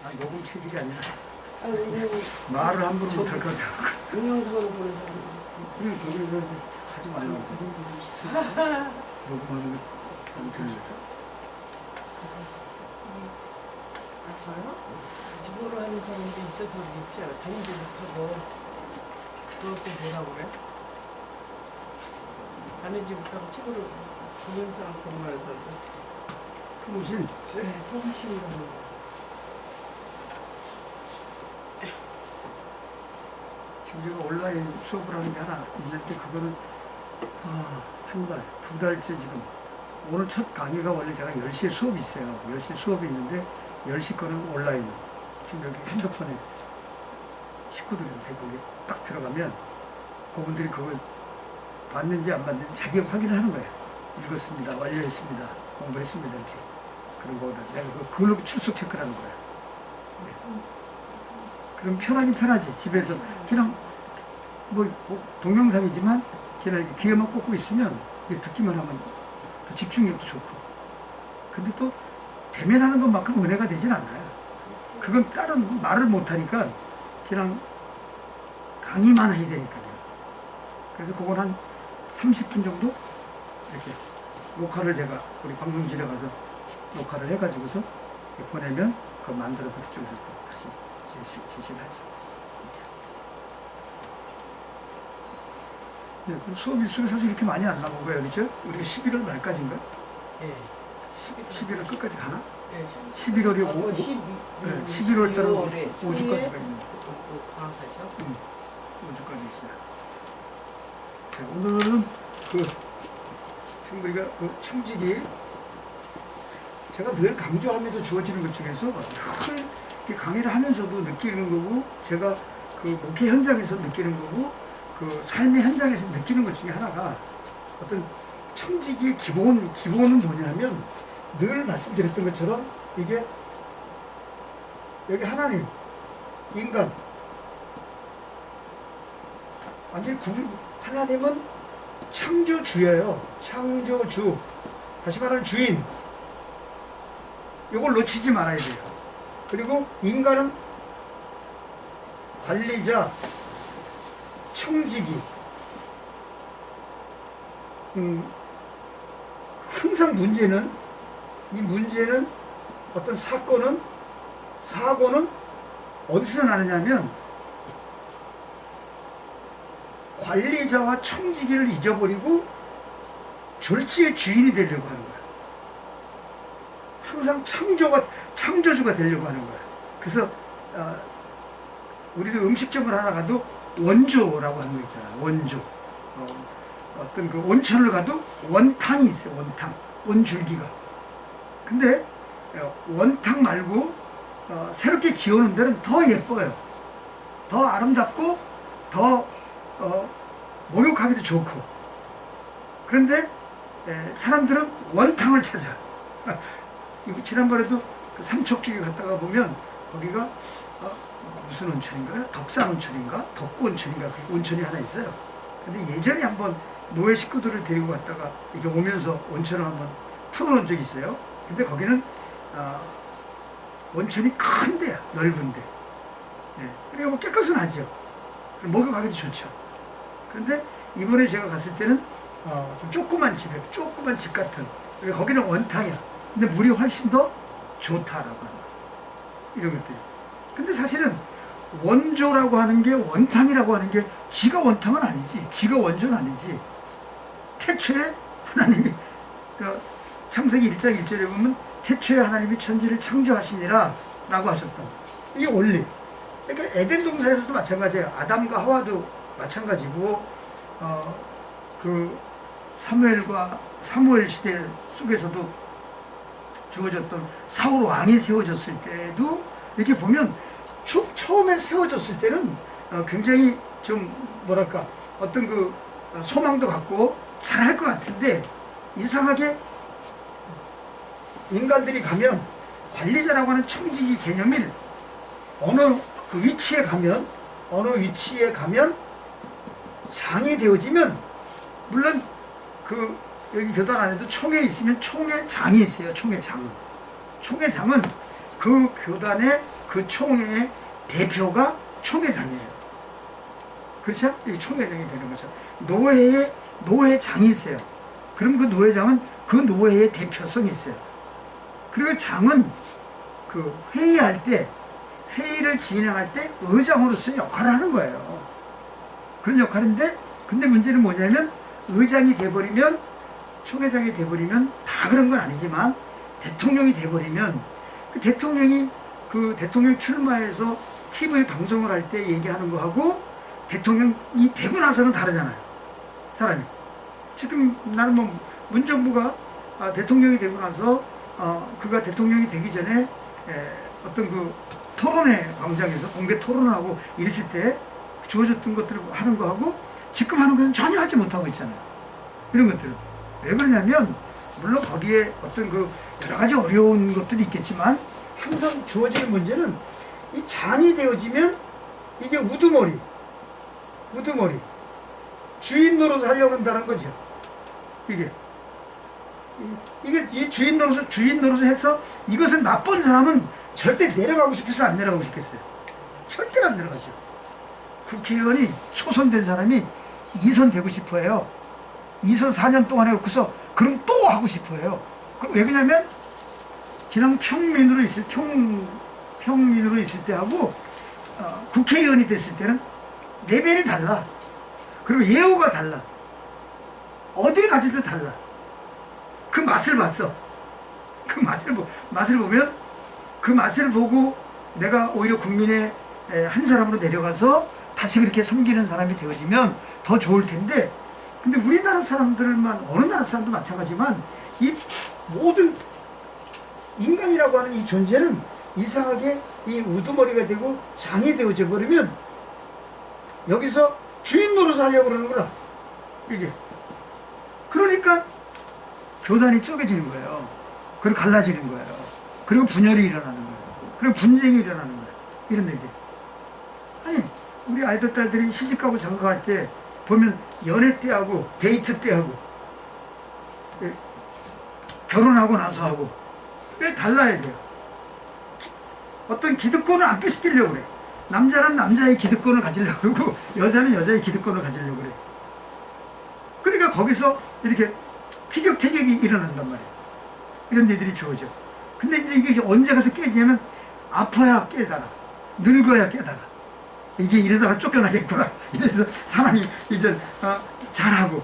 아, 녹음 체질이 아니라 말을 함부로 저기 못할 것 같아. 동영상으로 보는 사람. 그냥 거기서 하지 말라고. 녹음하는 거 안 들리니까. 아, 저요? 집으로 하는 사람도 있어서 그렇지. 다니지 못하고 그것 좀 보라고 그래? 다니지 못하고 집으로 동영상을 보면 한다고. 통신? 네, 통신이라는 거. 지금 제가 온라인 수업을 하는 게 하나 있는데 그거는 한 달, 두 달째 지금 오늘 첫 강의가 원래 제가 10시에 수업이 있어요. 10시에 수업이 있는데 10시 거는 온라인. 지금 여기 핸드폰에 식구들한테 거기 딱 들어가면 그분들이 그걸 봤는지 안 봤는지 자기가 확인을 하는 거예요. 읽었습니다. 완료했습니다. 공부했습니다. 이렇게. 그런 거보다 내가 그걸로 출석 체크를 하는 거예요. 네. 그럼 편하긴 편하지. 집에서 그냥 뭐 동영상이지만 그냥 이렇게 귀에만 꽂고 있으면 듣기만 하면 더 집중력도 좋고. 근데 또 대면하는 것만큼 은혜가 되진 않아요. 그건 다른 말을 못하니까 그냥 강의만 해야 되니까요. 그래서 그건 한 30분 정도 이렇게 녹화를 제가 우리 방송실에 가서 녹화를 해가지고서 보내면 그거 만들어서 그쪽에서 또 다시 제시를 하죠. 네, 수업 일수가 사실 이렇게 많이 안 나온 거예요, 그렇죠? 우리가 11월 말까지인가? 예. 11월 끝까지 가나? 네. 11월이 11월 달은 5주까지가 있는 또 방학하죠? 5주까지 있어요. 자, 오늘은 지금 우리가 청직이 제가 늘 강조하면서 주어지는 것 중에서 늘 이렇게 강의를 하면서도 느끼는 거고 제가 그 목회 현장에서 느끼는 거고 그 삶의 현장에서 느끼는 것 중에 하나가 어떤 청직의 기본은 뭐냐면 늘 말씀드렸던 것처럼 이게 여기 하나님, 인간 완전히 하나님은 창조주예요. 창조주. 다시 말하면 주인. 이걸 놓치지 말아야 돼요. 그리고 인간은 관리자, 청지기. 항상 이 문제는 어떤 사고는 어디서 나느냐면 관리자와 청지기를 잊어버리고 졸지의 주인이 되려고 하는 거예요. 항상 창조주가 되려고 하는 거예요. 그래서 우리도 음식점을 하나 가도 원조라고 하는 거 있잖아요. 원조. 어떤 그 온천을 가도 원탕이 있어요. 원탕. 온줄기가. 근데 원탕 말고 새롭게 지어놓은 데는 더 예뻐요. 더 아름답고 더 목욕하기도 좋고. 그런데 사람들은 원탕을 찾아. 지난번에도 그 삼척쪽에 갔다가 보면 거기가 무슨 온천인가요? 덕산 온천인가? 덕구 온천인가? 그 온천이 하나 있어요. 근데 예전에 한번 노예 식구들을 데리고 갔다가 이렇게 오면서 온천을 한번 풀어놓은 적이 있어요. 근데 거기는 온천이 큰데야, 넓은데. 네. 그리고 뭐 깨끗은 하죠. 목욕하기도 좋죠. 그런데 이번에 제가 갔을 때는 좀 조그만 집 같은. 거기는 원탕이야. 근데 물이 훨씬 더 좋다라고 하는 거죠. 이런 것들이. 근데 사실은 원조라고 하는 게 원탕이라고 하는 게 지가 원탕은 아니지. 지가 원조는 아니지. 태초에 하나님이 창세기 1장 1절에 보면 태초에 하나님이 천지를 창조하시니라 라고 하셨던 이게 원리. 그러니까 에덴 동산에서도 마찬가지예요. 아담과 하와도 마찬가지고 그 사무엘 시대 속에서도 주어졌던 사울 왕이 세워졌을 때도 이렇게 보면 처음에 세워졌을 때는 굉장히 좀 뭐랄까 어떤 그 소망도 갖고 잘할 것 같은데 이상하게 인간들이 가면 관리자라고 하는 청지기 개념이 어느 위치에 가면 장이 되어지면 물론 그 여기 교단 안에도 총회 있으면 총회 장이 있어요. 총회 장은 그 교단의 그 총회의 대표가 총회장이에요. 그렇죠? 이 총회장이 되는 거죠. 노회장이 있어요. 그럼 그 노회장은 그 노회의 대표성이 있어요. 그리고 장은 그 회의할 때, 회의를 진행할 때 의장으로서의 역할을 하는 거예요. 그런 역할인데, 근데 문제는 뭐냐면, 의장이 돼버리면, 총회장이 돼버리면 다 그런 건 아니지만, 대통령이 돼버리면, 그 대통령이 그 대통령 출마해서 TV 방송을 할 때 얘기하는 거하고, 대통령이 되고 나서는 다르잖아요. 사람이. 지금 나는 뭐, 문정부가 대통령이 되고 나서, 그가 대통령이 되기 전에, 어떤 그 토론회 광장에서 공개 토론을 하고 이랬을 때 주어졌던 것들을 하는 거하고 지금 하는 것은 전혀 하지 못하고 있잖아요. 이런 것들을. 왜 그러냐면, 물론 거기에 어떤 그 여러 가지 어려운 것들이 있겠지만 항상 주어지는 문제는 이 장이 되어지면 이게 우두머리. 주인 노릇을 하려고 한다는 거죠. 이게 이 주인 노릇을 해서 이것을 맛본 사람은 절대 내려가고 싶어서 안 내려가고 싶겠어요. 절대로 안 내려가죠. 국회의원이 초선된 사람이 2선 되고 싶어해요. 2선 4년 동안 해갖고서 그럼 또 하고 싶어해요. 그럼 왜 그러냐면 지난 평민으로 있을 때하고 국회의원이 됐을 때는 레벨이 달라. 그리고 예우가 달라. 어디를 갔을 때 달라. 그 맛을 봤어. 그 맛을 보면 그 맛을 보고 내가 오히려 국민의 한 사람으로 내려가서 다시 그렇게 섬기는 사람이 되어지면 더 좋을 텐데, 근데 우리나라 사람들만, 어느 나라 사람도 마찬가지지만 이 모든 인간이라고 하는 이 존재는 이상하게 이 우두머리가 되고 장이 되어져 버리면 여기서 주인 노릇을 하려고 그러는구나. 이게. 그러니까 교단이 쪼개지는 거예요. 그리고 갈라지는 거예요. 그리고 분열이 일어나는 거예요. 그리고 분쟁이 일어나는 거예요. 이런 얘기. 아니, 우리 아이들 딸들이 시집가고 장가갈 때 보면 연애 때하고 데이트 때하고 결혼하고 나서 하고 왜 달라야 돼요? 어떤 기득권을 안 뺏기려고 그래. 남자는 남자의 기득권을 가지려고 그러고 여자는 여자의 기득권을 가지려고 그래. 그러니까 거기서 이렇게 티격태격이 일어난단 말이에요. 이런 일들이 주어져. 근데 이제 이게 언제 가서 깨지냐면 아파야 깨달아. 늙어야 깨달아. 이게 이러다가 쫓겨나겠구나. 이래서 사람이 이제 잘하고.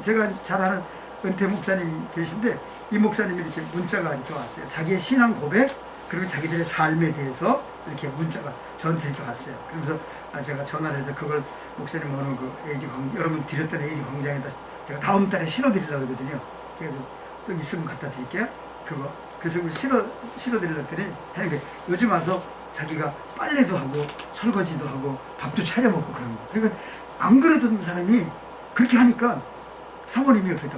제가 잘 아는 은퇴 목사님 계신데 이 목사님이 이렇게 문자가 이렇게 왔어요. 자기의 신앙 고백 그리고 자기들의 삶에 대해서 이렇게 문자가 저한테 이렇게 왔어요. 그래서 제가 전화를 해서 그걸 목사님 오늘 그 AD 여러분 드렸던 AD 광장에다 제가 다음 달에 실어드리려고 그러거든요. 그래서 또 있으면 갖다 드릴게요. 그거. 그래서 실어드리려고 했더니 하는데 요즘 와서 자기가 빨래도 하고 설거지도 하고 밥도 차려 먹고 그런 거. 그러니까 안 그러던 사람이 그렇게 하니까 사모님이 옆에다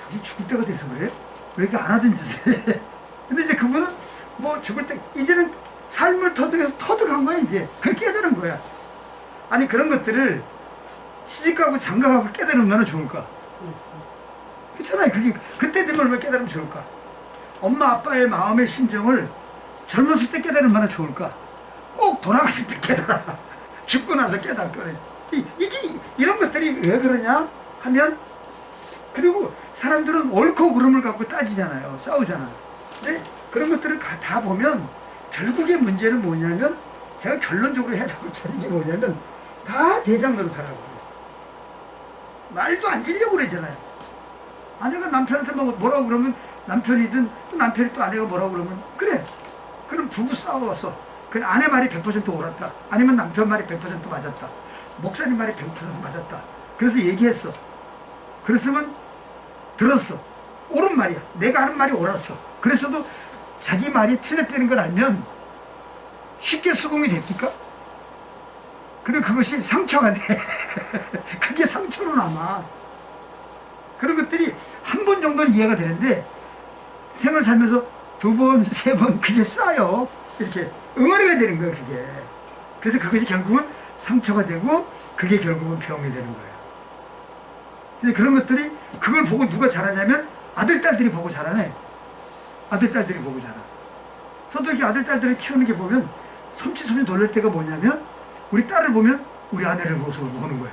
당신 죽을 때가 돼서 그래? 왜 이렇게 안 하던 짓을 해? 근데 이제 그분은 뭐 죽을 때 이제는 삶을 터득한 거야 이제. 그렇게 깨달은 거야. 아니 그런 것들을 시집가고 장가가고 깨달으면 얼마나 좋을까? 그렇잖아요. 그게 그때 되면 얼마나 깨달으면 좋을까? 엄마 아빠의 마음의 심정을 젊었을 때 깨달으면 얼마나 좋을까? 꼭 돌아가실 때 깨달아. 죽고 나서 깨닫거래. 이게 이런 것들이 왜 그러냐 하면, 그리고 사람들은 옳고 그름을 갖고 따지잖아요. 싸우잖아. 근데 그런 것들을 다 보면 결국의 문제는 뭐냐면, 제가 결론적으로 해답을 찾은 게 뭐냐면 다 대장 노릇하라고. 말도 안 지려고 그러잖아요. 아내가 남편한테 뭐라고 그러면 남편이든 또 남편이 또 아내가 뭐라고 그러면 그래. 그럼 부부 싸워서 그 아내 말이 100% 옳았다. 아니면 남편 말이 100% 맞았다. 목사님 말이 100% 맞았다. 그래서 얘기했어. 그랬으면 들었어. 옳은 말이야. 내가 하는 말이 옳았어. 그랬어도 자기 말이 틀렸다는 걸 알면 쉽게 수긍이 됩니까? 그리고 그것이 상처가 돼. 그게 상처로 남아. 그런 것들이 한 번 정도는 이해가 되는데 생을 살면서 2번, 3번 그게 쌓여. 이렇게 응어리가 되는 거야 그게. 그래서 그것이 결국은 상처가 되고 그게 결국은 병이 되는 거예요. 근데 그런 것들이 그걸 보고 누가 잘하냐면 아들, 딸들이 보고 잘하네. 아들, 딸들이 보고 자라. 저도 이렇게 아들, 딸들을 키우는 게 보면 섬찟섬찟 놀랄 때가 뭐냐면 우리 딸을 보면 우리 아내를 모습을 보는 거야.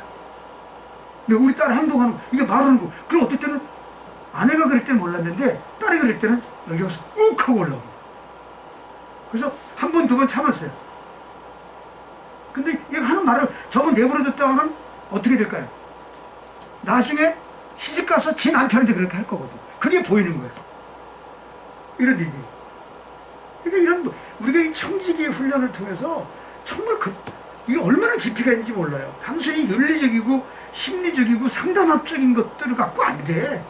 근데 우리 딸 행동하는 거, 이게 말하는 거. 그럼 어떨 때는 아내가 그럴 때는 몰랐는데 딸이 그럴 때는 여기 와서 욱 하고 올라오고. 그래서 한 번, 두 번 참았어요. 근데 얘가 하는 말을 저건 내버려뒀다가는 어떻게 될까요? 나중에 시집가서 지 남편한테 그렇게 할 거거든. 그게 보이는 거예요. 이런 일이. 그러니까 이런, 우리가 이 청지기의 훈련을 통해서 정말 이게 얼마나 깊이가 있는지 몰라요. 단순히 윤리적이고 심리적이고 상담학적인 것들을 갖고 안 돼.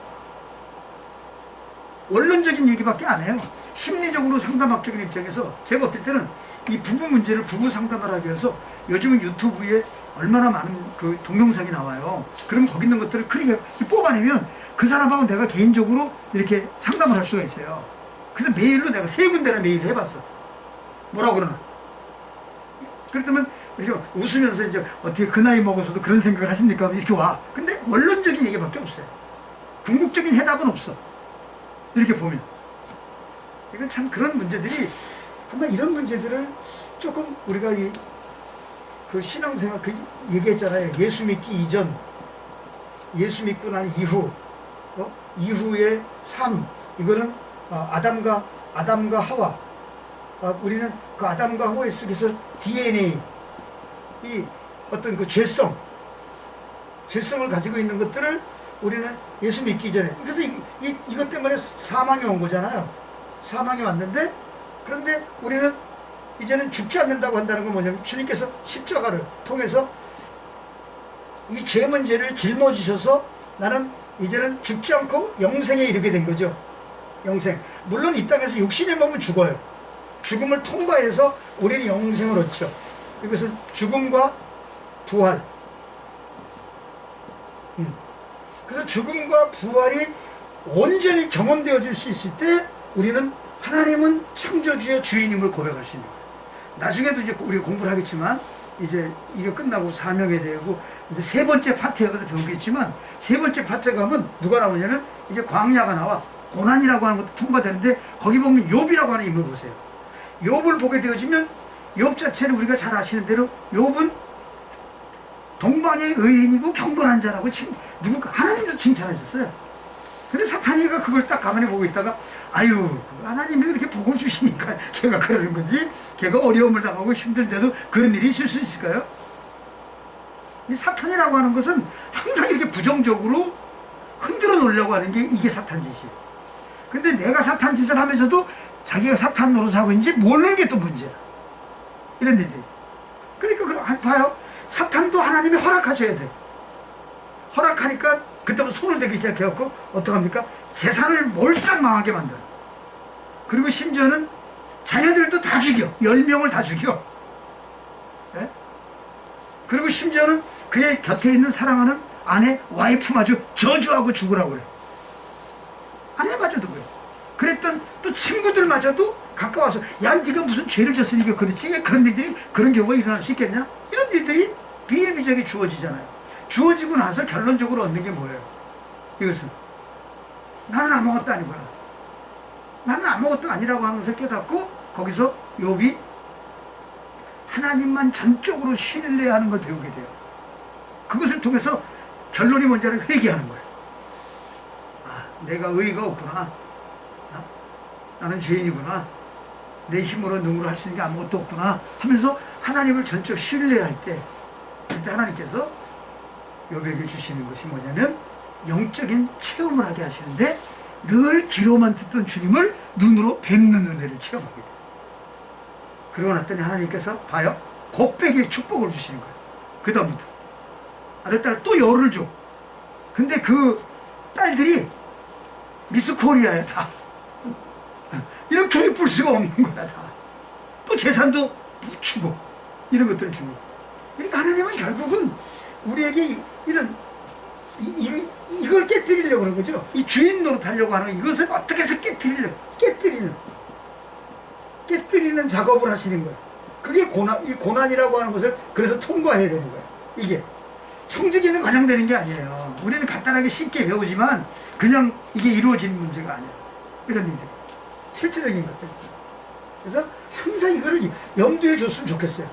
원론적인 얘기밖에 안 해요. 심리적으로 상담학적인 입장에서 제가 어떨 때는 이 부부 문제를 부부 상담을 하기 위해서 요즘은 유튜브에 얼마나 많은 그 동영상이 나와요. 그럼 거기 있는 것들을 크게 뽑아내면 그 사람하고 내가 개인적으로 이렇게 상담을 할 수가 있어요. 그래서 메일로 내가 3군데나 메일을 해봤어. 뭐라고 그러나. 그렇다면 이렇게 웃으면서 이제 어떻게 그 나이 먹어서도 그런 생각을 하십니까? 이렇게 와. 근데 원론적인 얘기밖에 없어요. 궁극적인 해답은 없어. 이렇게 보면. 이건 참 그런 문제들이, 아마 이런 문제들을 조금 우리가 그 신앙생활, 얘기했잖아요. 예수 믿기 이전, 예수 믿고 난 이후, 이후의 삶, 이거는 아담과 하와, 우리는 그 아담과 하와 속에서 DNA, 이 어떤 그 죄성을 가지고 있는 것들을 우리는 예수 믿기 전에, 그래서 이것 때문에 사망이 온 거잖아요. 사망이 왔는데, 그런데 우리는 이제는 죽지 않는다고 한다는 건 뭐냐면 주님께서 십자가를 통해서 이 죄 문제를 짊어지셔서 나는 이제는 죽지 않고 영생에 이르게 된 거죠. 영생. 물론 이 땅에서 육신의 몸은 죽어요. 죽음을 통과해서 우리는 영생을 얻죠. 이것은 죽음과 부활. 그래서 죽음과 부활이 온전히 경험되어질 수 있을 때 우리는 하나님은 창조주의 주인임을 고백할 수 있는 거예요. 나중에도 이제 우리가 공부를 하겠지만 이제 이거 끝나고 사명에 대하고 이제 3번째 파트에 가서 배우겠지만 3번째 파트에 가면 누가 나오냐면 이제 광야가 나와 고난이라고 하는 것도 통과되는데 거기 보면 욥이라고 하는 인물 보세요. 욥을 보게 되어지면 욥 자체는 우리가 잘 아시는 대로 욥은 동방의 의인이고 경건한 자라고 하나님도 칭찬하셨어요. 근데 사탄이가 그걸 딱 가만히 보고 있다가 아유 하나님이 그렇게 복을 주시니까 걔가 그러는 거지, 걔가 어려움을 당하고 힘들데도 그런 일이 있을 수 있을까요? 이 사탄이라고 하는 것은 항상 이렇게 부정적으로 흔들어 놓으려고 하는 게 이게 사탄 짓이에요. 근데 내가 사탄 짓을 하면서도 자기가 사탄 노릇을 하고 있는지 모르는 게 또 문제야. 이런 일들이. 그러니까 봐요. 사탄도 하나님이 허락하셔야 돼. 허락하니까 그때부터 손을 대기 시작해갖고 어떡합니까? 재산을 몰싹 망하게 만들어. 그리고 심지어는 자녀들도 다 죽여. 10명을 다 죽여. 네? 그리고 심지어는 그의 곁에 있는 사랑하는 아내, 와이프마저 저주하고 죽으라고 그래. 아내마저도 그래. 그랬던 또 친구들마저도 가까워서 야 네가 무슨 죄를 졌으니까 그렇지, 그런 일들이, 그런 경우가 일어날 수 있겠냐? 이런 일들이 비일비재하게 주어지잖아요. 주어지고 나서 결론적으로 얻는 게 뭐예요? 이것은 나는 아무것도 아니구나, 나는 아무것도 아니라고 하는 것을 깨닫고 거기서 욥이 하나님만 전적으로 신뢰하는 걸 배우게 돼요. 그것을 통해서 결론이 뭔지를 회개하는 거예요. 아, 내가 의의가 없구나, 나는 죄인이구나, 내 힘으로 능으로 할 수 있는 게 아무것도 없구나 하면서 하나님을 전적 신뢰할 때, 그때 하나님께서 욥에게 주시는 것이 뭐냐면 영적인 체험을 하게 하시는데 늘 귀로만 듣던 주님을 눈으로 뵙는 은혜를 체험하게 돼요. 그러고 났더니 하나님께서 봐요, 곱배기의 축복을 주시는 거예요. 그 다음부터 아들, 딸 또 열을 줘. 근데 그 딸들이 미스 코리아야 다. 이렇게 예쁠 수가 없는 거야 다. 또 재산도 주고 이런 것들을 주고. 그러니까 하나님은 결국은 우리에게 이걸 깨뜨리려고 하는 거죠. 이 주인 노릇하려고 하는 이것을 어떻게 해서 깨뜨리는 작업을 하시는 거예요. 그게 이 고난이라고 하는 것을 그래서 통과해야 되는 거예요. 이게 청지기는 그냥 되는 게 아니에요. 우리는 간단하게 쉽게 배우지만 그냥 이게 이루어지는 문제가 아니에요. 이런 일들, 실제적인 것들. 그래서 항상 이거를 염두에 줬으면 좋겠어요.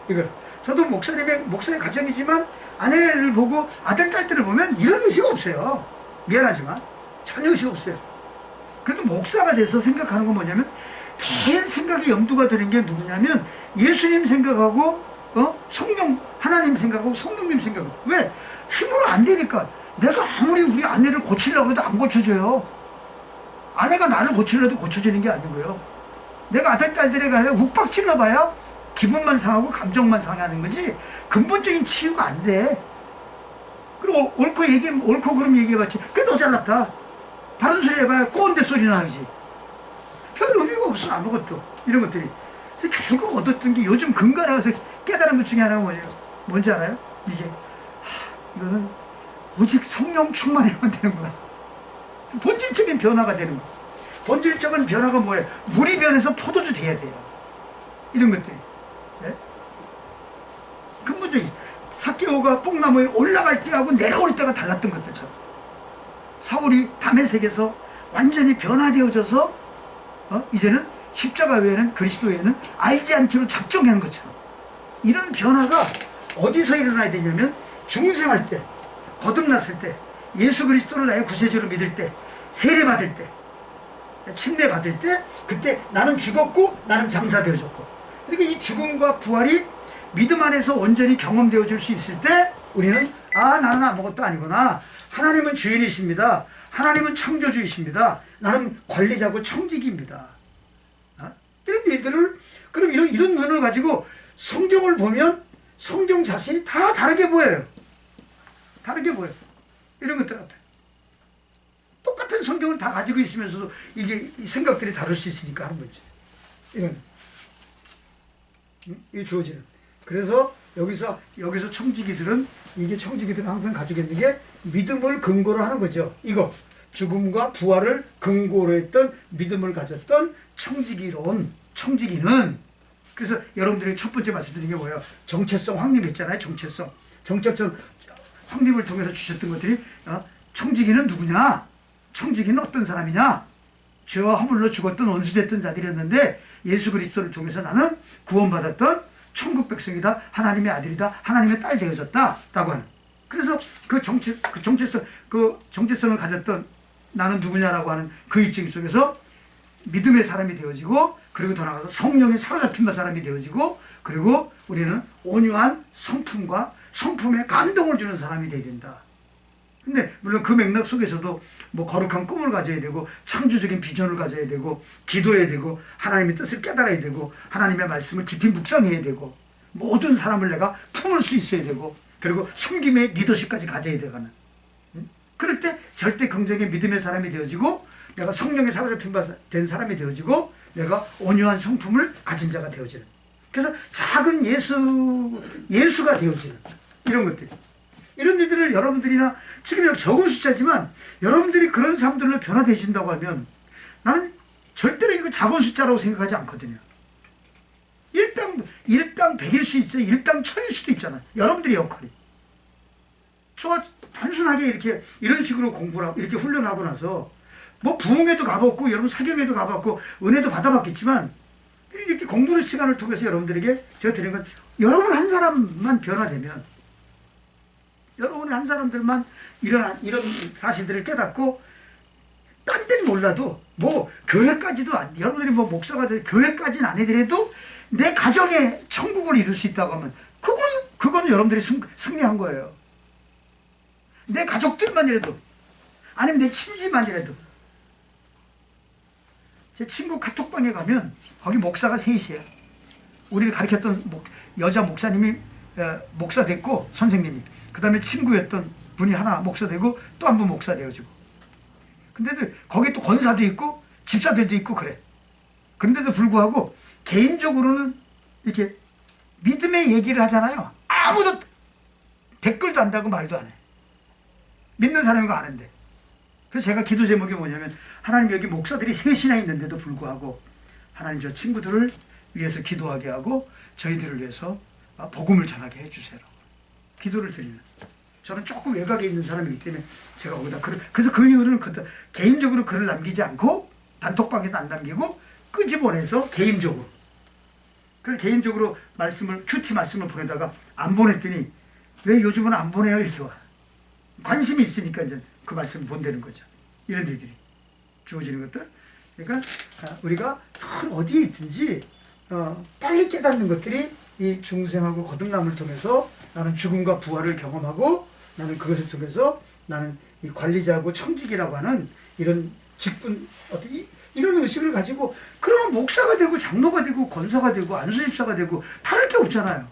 이걸. 저도 목사의 가정이지만 아내를 보고 아들, 딸들을 보면 이런 의식 없어요. 미안하지만. 전혀 의식 없어요. 그래도 목사가 돼서 생각하는 건 뭐냐면 매일 생각에 염두가 되는 게 누구냐면 예수님 생각하고 성령, 하나님 생각하고 성령님 생각하고. 왜? 힘으로 안 되니까. 내가 아무리 우리 아내를 고치려고 해도 안 고쳐져요. 아내가 나를 고치려도 고쳐지는 게 아니고요. 내가 아들, 딸들에 가서 욱박 찔러봐야 기분만 상하고 감정만 상하는 거지 근본적인 치유가 안 돼. 그리고 옳고 그름 얘기해봤지. 그래 너 잘났다. 바른 소리 해봐야 꼬은데 소리나 하지. 별 의미가 없어 아무것도. 이런 것들이. 그래서 결국 얻었던 게 요즘 근간에 와서 깨달은 것 중에 하나가 뭐예요? 뭔지 알아요? 이거는 오직 성령 충만해야만 되는구나. 본질적인 변화가 되는 거. 본질적인 변화가 뭐예요? 물이 변해서 포도주 돼야 돼요. 이런 것들이. 네? 근본적인. 삭개오가 뽕나무에 올라갈 때하고 내려올 때가 달랐던 것들처럼. 사울이 다메섹에서 완전히 변화되어져서 이제는 십자가 외에는 그리스도 외에는 알지 않기로 작정한 것처럼. 이런 변화가 어디서 일어나야 되냐면 중생할 때, 거듭났을 때, 예수 그리스도를 나의 구세주로 믿을 때, 세례받을 때, 침례받을 때, 그때 나는 죽었고 나는 장사되어졌고. 그러니까 이 죽음과 부활이 믿음 안에서 온전히 경험되어질 수 있을 때 우리는 나는 아무것도 아니구나. 하나님은 주인이십니다. 하나님은 창조주이십니다. 나는 관리자고 청직입니다. 이런 일들을, 그럼 이런 눈을 가지고 성경을 보면 성경 자신이 다 다르게 보여요. 다르게 보여요. 이런 것들 같아요. 똑같은 성경을 다 가지고 있으면서도 이게 이 생각들이 다를 수 있으니까 하는 거지. 이게 주어지는. 그래서 여기서 청지기들은 항상 가지고 있는 게 믿음을 근거로 하는 거죠. 이거 죽음과 부활을 근거로 했던 믿음을 가졌던 청지기는. 그래서 여러분들이 첫 번째 말씀드린 게 뭐예요? 정체성 확립 했잖아요. 정체성 확립을 통해서 주셨던 것들이 청지기는 누구냐? 청지기는 어떤 사람이냐? 죄와 허물로 죽었던 원수됐던 자들이었는데 예수 그리스도를 통해서 나는 구원받았던 천국 백성이다. 하나님의 아들이다. 하나님의 딸 되어졌다. 라고 하는. 그래서 그 정체성을 가졌던 나는 누구냐라고 하는 그 입증 속에서 믿음의 사람이 되어지고, 그리고 더 나아가서 성령의 사로잡힌 사람이 되어지고, 그리고 우리는 온유한 성품과 성품에 감동을 주는 사람이 되어야 된다. 근데 물론 그 맥락 속에서도 뭐 거룩한 꿈을 가져야 되고, 창조적인 비전을 가져야 되고, 기도해야 되고, 하나님의 뜻을 깨달아야 되고, 하나님의 말씀을 깊이 묵상해야 되고, 모든 사람을 내가 품을 수 있어야 되고, 그리고 섬김의 리더십까지 가져야 되거든. 그럴 때 절대 긍정의 믿음의 사람이 되어지고, 내가 성령에 사로잡힌 바 된 사람이 되어지고, 내가 온유한 성품을 가진 자가 되어지는. 그래서 작은 예수가 되어지는 이런 것들. 이런 일들을 여러분들이나 지금 여기 적은 숫자지만 여러분들이 그런 사람들로 변화되신다고 하면 나는 절대로 이거 작은 숫자라고 생각하지 않거든요. 일당 100일 수 있어요. 일당 1000일 수도 있잖아요. 여러분들의 역할이. 저 단순하게 이런 식으로 공부를 하고 이렇게 훈련하고 나서 뭐 부흥회도 가봤고 여러분 사경회도 가봤고 은혜도 받아봤겠지만 이렇게 공부의 시간을 통해서 여러분들에게 제가 드린 건 여러분 한 사람만 변화되면 여러분의 한 사람들만 이런 사실들을 깨닫고 딴 데는 몰라도 뭐 교회까지도 여러분들이 뭐 목사가 돼 교회까지는 안 해더라도 내 가정에 천국을 이룰 수 있다고 하면 그거는 여러분들이 승리한 거예요. 내 가족들만이라도 아니면 내 친지만이라도. 제 친구 카톡방에 가면 거기 목사가 셋이에요. 우리를 가르쳤던 여자 목사님이 목사 됐고 선생님이 그 다음에 친구였던 분이 하나 목사 되고 또 한 분 목사 되어지고. 근데도 거기 또 권사도 있고 집사들도 있고 그래. 그런데도 불구하고 개인적으로는 이렇게 믿음의 얘기를 하잖아요. 아무도 댓글도 안 달고 말도 안 해. 믿는 사람이고 아는데. 그래서 제가 기도 제목이 뭐냐면 하나님 여기 목사들이 셋이나 있는데도 불구하고 하나님 저 친구들을 위해서 기도하게 하고 저희들을 위해서 복음을 전하게 해주세요. 기도를 드리는. 저는 조금 외곽에 있는 사람이기 때문에 제가 거기다 그래서 그 이유는 개인적으로 글을 남기지 않고 단톡방에도 안 남기고 끄집어내서 개인적으로 그래서 개인적으로 큐티 말씀을 보내다가 안 보냈더니 왜 요즘은 안 보내요? 이렇게 와. 관심이 있으니까 이제 그 말씀을 본다는 거죠. 이런 일들이 주어지는 것들. 그러니까 우리가 어디에 있든지 빨리 깨닫는 것들이 이 중생하고 거듭남을 통해서 나는 죽음과 부활을 경험하고 나는 그것을 통해서 나는 이 관리자하고 청직이라고 하는 이런 직분 이런 의식을 가지고 그러면 목사가 되고 장로가 되고 권사가 되고 안수집사가 되고 다를 게 없잖아요.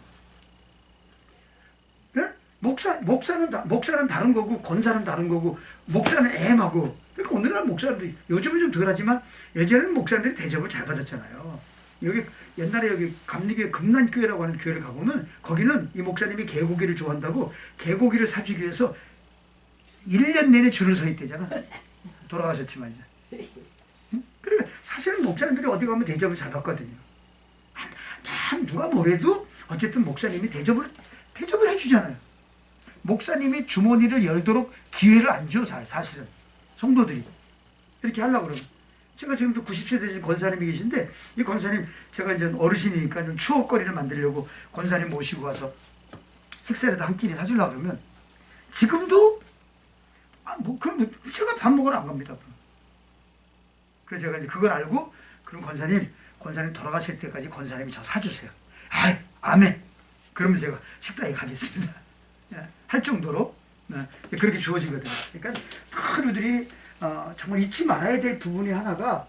네? 목사는 다른 거고 권사는 다른 거고 목사는 애하고 그러니까 오늘날 목사들이 요즘은 좀 덜하지만 예전에는 목사들이 대접을 잘 받았잖아요. 여기 옛날에 여기 감리교 금난교회라고 하는 교회를 가보면 거기는 이 목사님이 개고기를 좋아한다고 개고기를 사주기 위해서 1년 내내 줄을 서 있대잖아. 돌아가셨지만 이제. 그러니까 사실은 목사님들이 어디 가면 대접을 잘 받거든요. 누가 뭐래도 어쨌든 목사님이 대접을 해주잖아요. 목사님이 주머니를 열도록 기회를 안 줘, 사실은. 성도들이. 이렇게 하려고 그러면. 제가 지금도 90세 되신 권사님이 계신데, 이 권사님, 제가 이제 어르신이니까 좀 추억거리를 만들려고 권사님 모시고 와서 식사라도 한 끼리 사주려고 그러면, 지금도, 그럼 제가 밥 먹으러 안 갑니다. 그래서 제가 이제 그걸 알고, 그럼 권사님 돌아가실 때까지 권사님이 저 사주세요. 아멘. 그러면 제가 식당에 가겠습니다. 할 정도로 그렇게 주어지거든요. 그러니까 우리들이 정말 잊지 말아야 될 부분이 하나가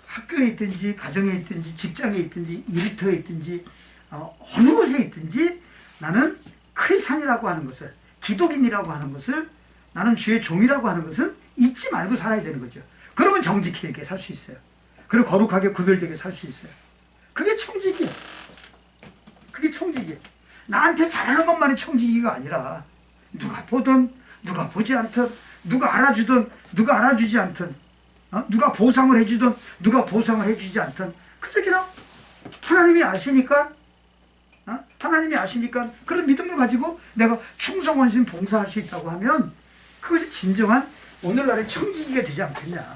학교에 있든지 가정에 있든지 직장에 있든지 일터에 있든지 어느 곳에 있든지 나는 크리스찬이라고 하는 것을 기독인이라고 하는 것을 나는 주의 종이라고 하는 것은 잊지 말고 살아야 되는 거죠. 그러면 정직하게 살 수 있어요. 그리고 거룩하게 구별되게 살 수 있어요. 그게 청직이에요. 그게 청직이에요. 나한테 잘하는 것만이 청지기가 아니라 누가 보든 누가 보지 않든 누가 알아주든 누가 알아주지 않든 누가 보상을 해주든 누가 보상을 해주지 않든 그래서 그냥 하나님이 아시니까 그런 믿음을 가지고 내가 충성원신 봉사할 수 있다고 하면 그것이 진정한 오늘날의 청지기가 되지 않겠냐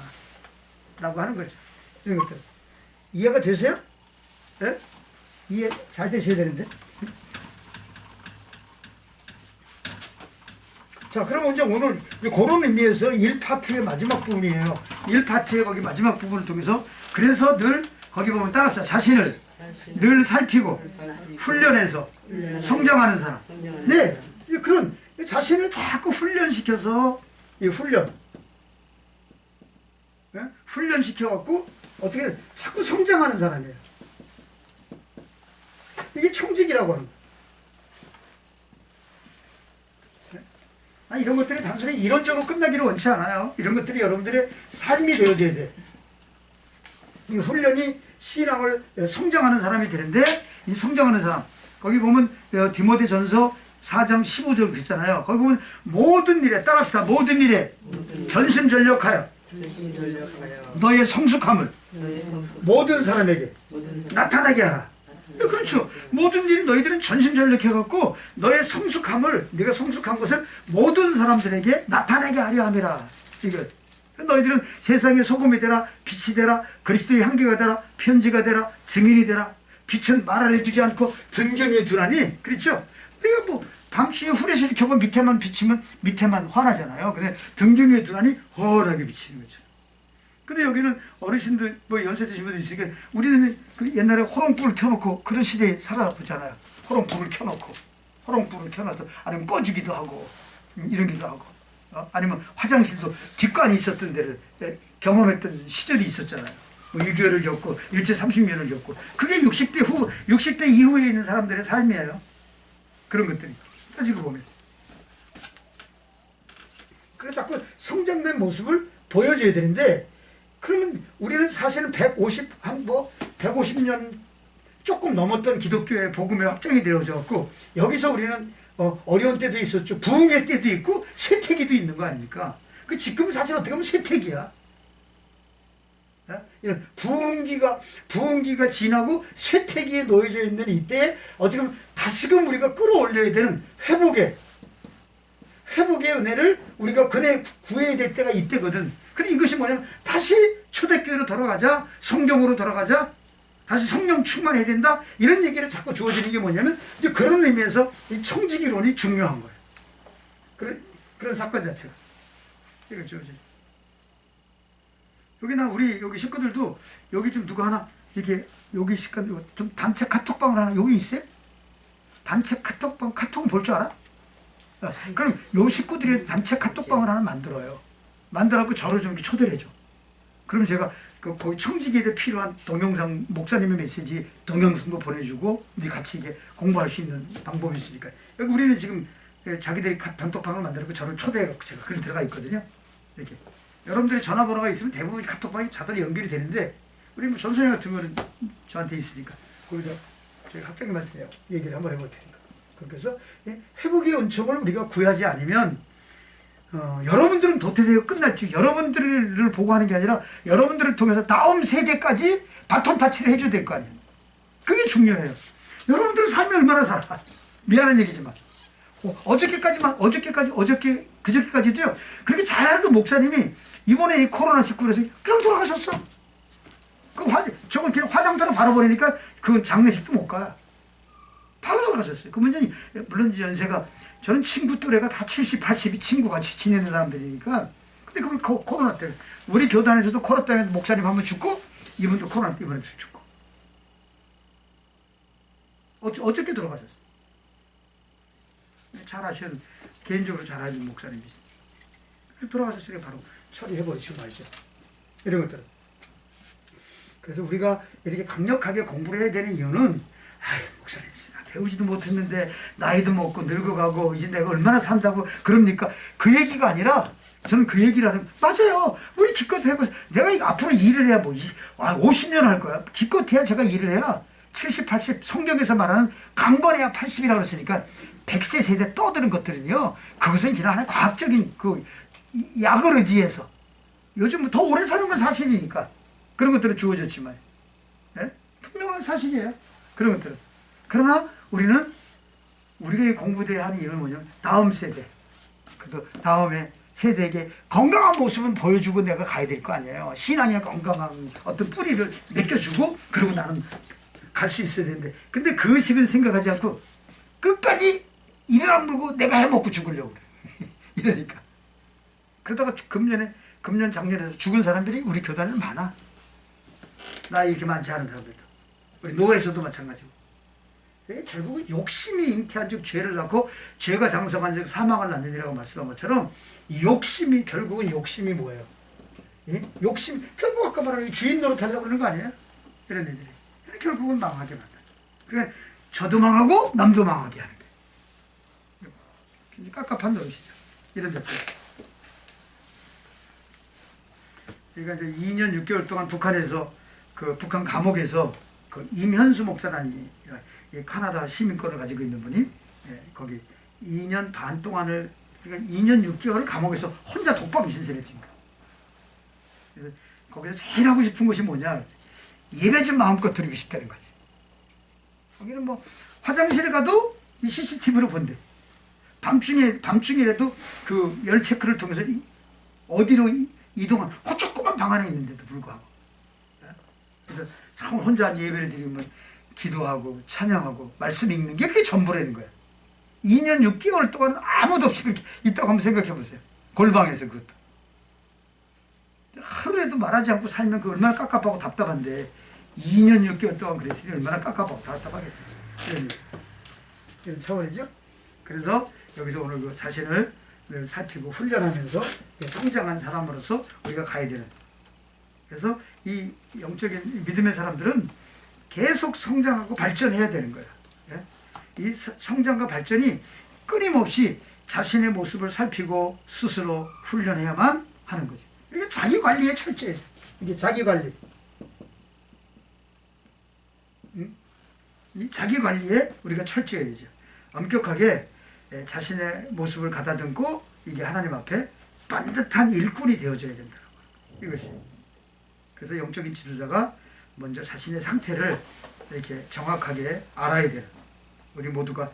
라고 하는 거죠. 이런 것들 이해가 되세요? 네? 이해 잘 되셔야 되는데. 자, 그럼 이제 오늘 그런 의미에서 1파트의 마지막 부분이에요. 1파트의 거기 마지막 부분을 통해서 그래서 늘 거기 보면 따라서 자신을 늘 살피고 훈련해서 성장하는 사람. 네, 그런 자신을 자꾸 훈련시켜서 이 훈련시켜갖고 어떻게 자꾸 성장하는 사람이에요. 이게 청직이라고 하는 거예요. 이런 것들이 단순히 이론적으로 끝나기를 원치 않아요. 이런 것들이 여러분들의 삶이 되어져야 돼. 이 훈련이 신앙을 성장하는 사람이 되는데 이 성장하는 사람 거기 보면 디모데전서 4장 15절 그랬잖아요. 거기 보면 모든 일에 따라합시다. 모든 일에 전심전력하여 너의 성숙함을 모든 사람에게 나타나게 하라. 그렇죠. 모든 일이 너희들은 전심전력해갖고 너의 성숙함을 네가 성숙한 것을 모든 사람들에게 나타내게 하려 함이라. 이거 너희들은 세상의 소금이 되라 빛이 되라 그리스도의 향기가 되라 편지가 되라 증인이 되라. 빛은 말 안에 두지 않고 등경에 두라니. 그렇죠. 우리가 뭐 밤중에 후레쉬를 켜고 밑에만 비치면 밑에만 환하잖아요. 근데 등경에 두라니 헐하게 비치는 거죠. 근데 여기는 어르신들 뭐 연세 드신 분들 있으니까 우리는 그 옛날에 호롱불을 켜놓고 그런 시대에 살아보잖아요. 호롱불을 켜놔서 아니면 꺼주기도 하고 이러기도 하고 아니면 화장실도 뒷관이 있었던 데를 경험했던 시절이 있었잖아요. 뭐 6.25를 겪고 일제 30년을 겪고 그게 60대 이후에 있는 사람들의 삶이에요. 그런 것들이 따지고 보면 그래서 자꾸 성장된 모습을 보여줘야 되는데 그러면 우리는 사실은 150년 조금 넘었던 기독교의 복음의 확장이 되어졌고 여기서 우리는 어려운 때도 있었죠. 부흥의 때도 있고 쇠퇴기도 있는 거 아닙니까? 그 지금은 사실 어떻게 보면 쇠퇴기야. 이런 부흥기가 지나고 쇠퇴기에 놓여져 있는 이때에 어떻게 보면 다시금 우리가 끌어올려야 되는 회복의 은혜를 우리가 구해야 될 때가 이때거든. 근데 이것이 뭐냐면 다시 초대교회로 돌아가자, 성경으로 돌아가자, 다시 성령 충만해야 된다. 이런 얘기를 자꾸 주어지는 게 뭐냐면 이제 그런 의미에서 이 청지기론이 중요한 거예요. 그런 사건 자체가. 이거 주어지. 여기나 우리 여기 식구들도 여기 좀 누가 하나 이렇게 여기 식구들 좀 단체 카톡방을 하나 여기 있어요? 단체 카톡방 카톡 볼 줄 알아? 그럼 요 식구들이 단체 카톡방을 하나 만들어요. 만들어갖고 저를 좀 이렇게 초대를 해줘. 그럼 제가 거기 청지기에 필요한 동영상, 목사님의 메시지 동영상도 보내주고 우리 같이 이게 공부할 수 있는 방법이 있으니까. 여기 우리는 지금 자기들이 단톡방을 만들고 저를 초대해갖고 제가 그리 들어가 있거든요. 이렇게. 여러분들의 전화번호가 있으면 대부분 카톡방이 자동으로 연결이 되는데 우리 뭐 전선생 같은 거는 저한테 있으니까 거기서 저희 학장님한테 얘기를 한번 해볼 테니까. 그래서 회복의 은총을 우리가 구하지 않으면 여러분들은 도태되고 끝날지 여러분들을 보고 하는 게 아니라 여러분들을 통해서 다음 세대까지 바톤 타치를 해줘야 될 거 아니에요. 그게 중요해요. 여러분들은 삶이 얼마나 살아. 미안한 얘기지만 그저께까지도요. 그렇게 잘하는 목사님이 이번에 이 코로나19에서 그냥 돌아가셨어. 저거 그냥 화장터로 바로 보내니까 그 장례식도 못 가. 바로 돌아가셨어요. 그 문제는 물론 연세가 저는 친구 또래가 다 70, 80이 친구같이 지내는 사람들이니까. 근데 그 코로나 때문에 우리 교단에서도 코로나 때문에 목사님 한 번 죽고 이분도 코로나 이번에 죽고 어저께 돌아가셨어요. 잘 아시는 개인적으로 잘 아시는 목사님이시죠. 돌아가셨으니까 바로 처리해버리시고 말죠. 이런 것들은. 그래서 우리가 이렇게 강력하게 공부를 해야 되는 이유는 목사님 배우지도 못했는데 나이도 먹고 늙어가고 이제 내가 얼마나 산다고 그럽니까? 그 얘기가 아니라 저는 그 얘기를 하는 맞아요. 우리 기껏 해고 내가 앞으로 일을 해야 50년 할 거야. 기껏 해야 제가 일을 해야 70, 80 성경에서 말하는 강건해야 80이라고 그랬으니까 100세 세대 떠드는 것들은요. 그것은 그냥 하나의 과학적인 그 약을 의지해서 요즘 더 오래 사는 건 사실이니까 그런 것들은 주어졌지만 분명한 사실이에요. 그런 것들은. 그러나 우리는 우리가 공부돼야 하는 이유는 뭐냐면 다음 세대 그래도 다음에 세대에게 건강한 모습은 보여주고 내가 가야 될 거 아니에요. 신앙의 건강한 어떤 뿌리를 맡겨주고 그리고 나는 갈 수 있어야 되는데 근데 그것은 생각하지 않고 끝까지 이를 안 물고 내가 해먹고 죽으려고 그래. 이러니까 그러다가 금년 작년에서 죽은 사람들이 우리 교단에는 많아. 나 이렇게 많지 않은 사람들도 우리 노예에서도 마찬가지고 결국은 욕심이 잉태한 즉 죄를 낳고 죄가 장성한 즉 사망을 낳느니라고 말씀한 것처럼 결국은 욕심이 뭐예요? 욕심 결국 아까 말한 주인 노릇하려고 그러는 거 아니에요? 이런 애들이 결국은 망하게 만든다. 그러니까 저도 망하고 남도 망하게 하는 거예요. 깝깝한 노릇이죠. 이런 자체. 그러니까 이제 2년 6개월 동안 북한에서 북한 감옥에서 임현수 목사라는 카나다 시민권을 가지고 있는 분이 거기 2년 반 동안을 그러니까 2년 6개월을 감옥에서 혼자 독박 신세를 했습니다. 그래서 거기서 제일 하고 싶은 것이 뭐냐? 예배 좀 마음껏 드리고 싶다는 거지. 거기는 뭐 화장실에 가도 이 CCTV로 본대. 밤중이라도 그 열 체크를 통해서 어디로 이동한 그 조그만 방 안에 있는데도 불구하고. 그래서 참 혼자 예배를 드리면 기도하고 찬양하고 말씀 읽는 게 그게 전부라는 거야. 2년 6개월 동안 아무도 없이 그렇게 있다고 한번 생각해 보세요. 골방에서 그것도. 하루에도 말하지 않고 살면 그 얼마나 깝깝하고 답답한데 2년 6개월 동안 그랬으니 얼마나 깝깝하고 답답하겠어요. 이런 차원이죠. 그래서 여기서 오늘 그 자신을 살피고 훈련하면서 성장한 사람으로서 우리가 가야 되는. 그래서 이 영적인 믿음의 사람들은 계속 성장하고 발전해야 되는 거예요. 이 성장과 발전이 끊임없이 자신의 모습을 살피고 스스로 훈련해야만 하는 거죠. 이게 자기 관리에 철저해요. 이게 자기 관리. 이 자기 관리에 우리가 철저해야 되죠. 엄격하게 자신의 모습을 가다듬고 이게 하나님 앞에 반듯한 일꾼이 되어줘야 된다는 거예요. 이것이. 그래서 영적인 지도자가 먼저 자신의 상태를 이렇게 정확하게 알아야 되는. 우리 모두가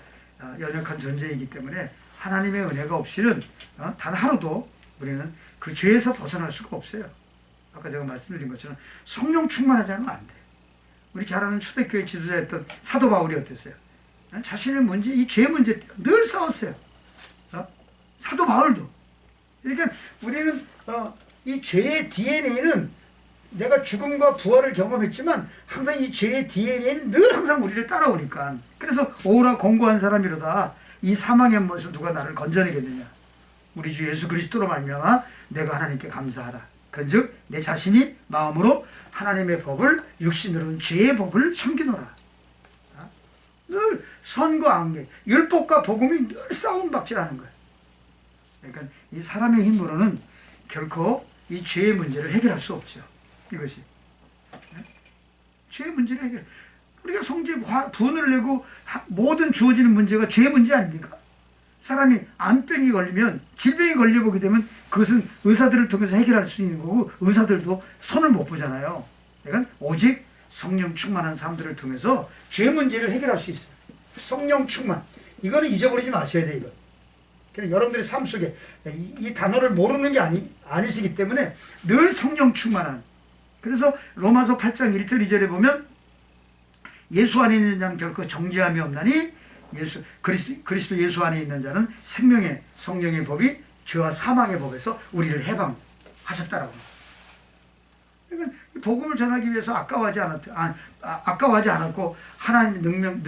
연약한 존재이기 때문에 하나님의 은혜가 없이는 단 하루도 우리는 그 죄에서 벗어날 수가 없어요. 아까 제가 말씀드린 것처럼 성령 충만하지 않으면 안 돼. 우리 잘 아는 초대교회 지도자였던 사도 바울이 어땠어요? 자신의 문제, 이 죄 문제 늘 싸웠어요. 사도 바울도. 그러니까 우리는 이 죄의 DNA는 내가 죽음과 부활을 경험했지만 항상 이 죄의 DNA는 늘 항상 우리를 따라오니까. 그래서 오라 공고한 사람이로다. 이 사망의 몸에서 누가 나를 건져내겠느냐. 우리 주 예수 그리스도로 말미암아 내가 하나님께 감사하라. 그런즉 내 자신이 마음으로 하나님의 법을 육신으로는 죄의 법을 섬기노라. 늘 선과 악의 율법과 복음이 늘 싸움박질하는 거예요. 그러니까 이 사람의 힘으로는 결코 이 죄의 문제를 해결할 수 없죠. 이것이 죄의 문제를 해결. 우리가 성질 분을 내고 모든 주어지는 문제가 죄의 문제 아닙니까? 사람이 암병이 걸리면 질병이 걸려보게 되면 그것은 의사들을 통해서 해결할 수 있는 거고 의사들도 손을 못 보잖아요. 그러니까 오직 성령 충만한 사람들을 통해서 죄 문제를 해결할 수 있어요. 성령 충만. 이거는 잊어버리지 마셔야 돼요. 이거. 그러니까 여러분들의 삶 속에 이 단어를 모르는 게 아니시기 때문에 늘 성령 충만한. 그래서 로마서 8장 1절 2절에 보면 예수 안에 있는 자는 결코 정죄함이 없나니 그리스도 예수 안에 있는 자는 생명의 성령의 법이 죄와 사망의 법에서 우리를 해방하셨다라고. 그러니까 복음을 전하기 위해서 아까워하지 않았고 하나님의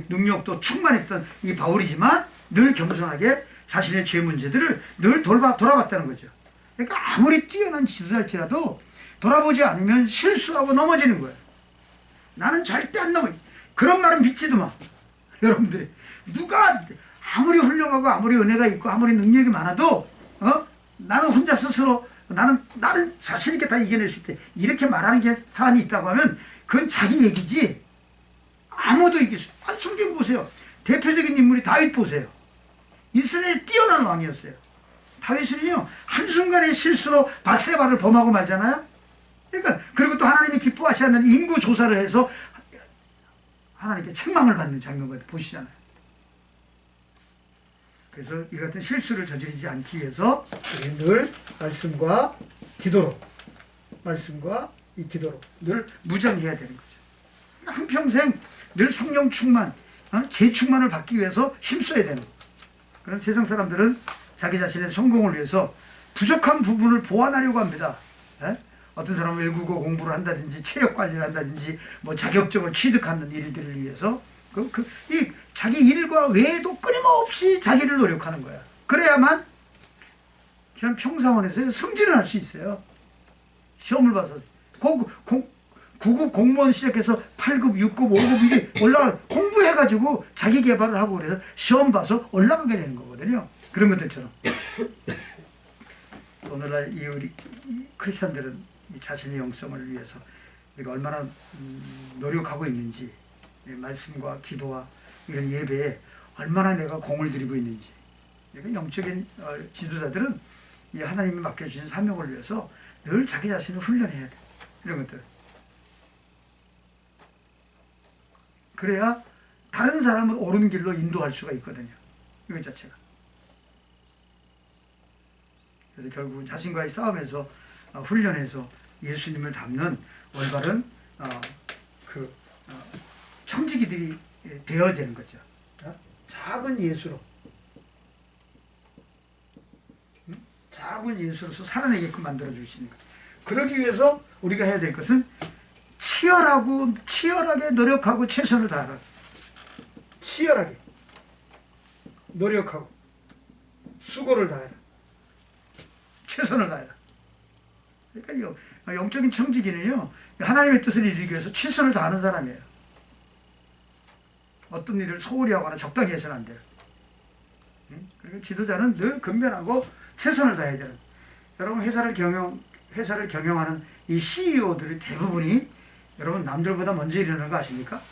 능력도 충만했던 이 바울이지만 늘 겸손하게 자신의 죄 문제들을 늘 돌아봤다는 거죠. 그러니까 아무리 뛰어난 지도자일지라도 돌아보지 않으면 실수하고 넘어지는 거예요. 나는 절대 안 넘어져. 그런 말은 믿지도 마. 여러분들이 누가 아무리 훌륭하고 아무리 은혜가 있고 아무리 능력이 많아도 나는 혼자 스스로 나는 자신 있게 다 이겨낼 수 있대. 이렇게 말하는 게 사람이 있다고 하면 그건 자기 얘기지. 아무도 이길 수. 아니 성경 보세요. 대표적인 인물이 다윗 보세요. 이스라엘 뛰어난 왕이었어요. 다윗은요 한순간의 실수로 밧세바를 범하고 말잖아요. 그러니까 그리고 또 하나님이 기뻐하지 않는 인구 조사를 해서 하나님께 책망을 받는 장면을 보시잖아요. 그래서 이 같은 실수를 저지르지 않기 위해서 우리는 늘 말씀과 기도로 늘 무장해야 되는 거죠. 한평생 늘 성령 충만, 재충만을 받기 위해서 힘써야 되는 거예요. 그런 세상 사람들은 자기 자신의 성공을 위해서 부족한 부분을 보완하려고 합니다. 어떤 사람은 외국어 공부를 한다든지 체력 관리를 한다든지 뭐 자격증을 취득하는 일들을 위해서 이 자기 일과 외에도 끊임없이 자기를 노력하는 거야. 그래야만 그냥 평사원에서 승진을 할 수 있어요. 시험을 봐서 9급 공무원 시작해서 8급, 6급, 5급 이게 올라가 공부해가지고 자기 개발을 하고 그래서 시험 봐서 올라가게 되는 거거든요. 그런 것들처럼 오늘날 우리 크리스천들은 이 자신의 영성을 위해서 우리가 얼마나 노력하고 있는지, 말씀과 기도와 이런 예배에 얼마나 내가 공을 들이고 있는지. 그러니까 영적인 지도자들은 이 하나님이 맡겨주신 사명을 위해서 늘 자기 자신을 훈련해야 돼. 이런 것들. 그래야 다른 사람을 옳은 길로 인도할 수가 있거든요. 이것 자체가. 그래서 결국 자신과의 싸움에서 훈련해서 예수님을 닮는 올바른 청지기들이 되어야 되는 거죠. 작은 예수로 작은 예수로서 살아내게끔 만들어 주시는 거예요. 그러기 위해서 우리가 해야 될 것은 치열하게 노력하고 최선을 다하라. 치열하게 노력하고 수고를 다해라. 최선을 다해라. 그러니까 영적인 청지기는요, 하나님의 뜻을 이루기 위해서 최선을 다하는 사람이에요. 어떤 일을 소홀히 하거나 적당히 해서는 안 돼요. 그리고 지도자는 늘 근면하고 최선을 다해야 되는. 여러분 회사를 경영하는 이 CEO들의 대부분이 여러분 남들보다 먼저 일어나는 거 아십니까?